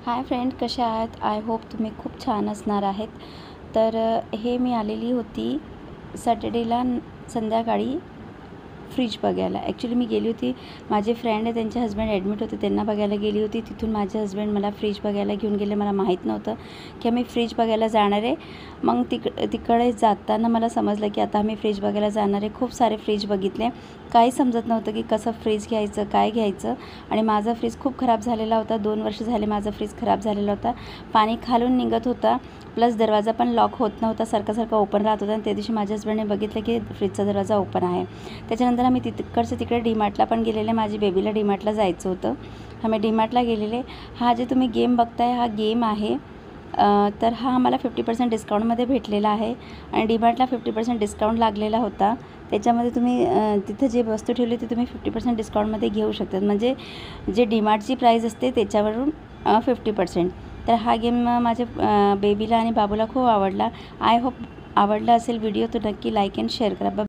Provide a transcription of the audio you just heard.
Hi friend, कशा आहात? I hope तुम्ही खूप छान असणार आहेत. तर हे मी आलेली होती सॅटर्डेला संध्याकाळी फ्रीज बघायला. ॲक्च्युली मी गेली होती, माझे फ्रेंड आहे त्यांचे हस्बंड ॲडमिट होते, त्यांना बघायला गेली होती. तिथून माझे हस्बंड मला फ्रीज बघायला घेऊन गेले. मला माहीत नव्हतं की आम्ही फ्रीज बघायला जाणार आहे. मग तिकडे जाताना मला समजलं की आता आम्ही फ्रीज बघायला जाणार आहे. खूप सारे फ्रीज बघितले, काही समजत नव्हतं की कसं फ्रीज घ्यायचं, काय घ्यायचं. आणि माझा फ्रीज खूप खराब झालेला होता. 2 वर्ष झाले माझा फ्रीज खराब झालेला होता. पाणी खालून निघत होता, प्लस दरवाजा पण लॉक होत नव्हता, सारखा ओपन राहत होता. आणि त्या दिवशी माझ्या हस्बंडने बघितलं की फ्रीजचा दरवाजा ओपन आहे. त्याच्यानंतर आम्ही तिकडे डीमार्टला पण गेलेले. माझी बेबीला डीमार्टला जायचं होतं. आम्ही डीमार्टला गेलेले. हा जे तुम्ही गेम बघताय हा गेम आहे. तर हा आम्हाला 50% डिस्काउंटमध्ये भेटलेला आहे. आणि डीमार्टला 50% डिस्काउंट लागलेला होता. त्याच्यामध्ये तुम्ही तिथं जे वस्तू ठेवली ती तुम्ही 50% डिस्काउंटमध्ये घेऊ शकतात. म्हणजे जे डीमार्टची प्राईस असते त्याच्यावरून 50%. तर हा गेम माझ्या बेबीला आणि बाबूला खूप आवडला. आय होप आवडला असेल व्हिडिओ तर नक्की लाईक अँड शेअर करा.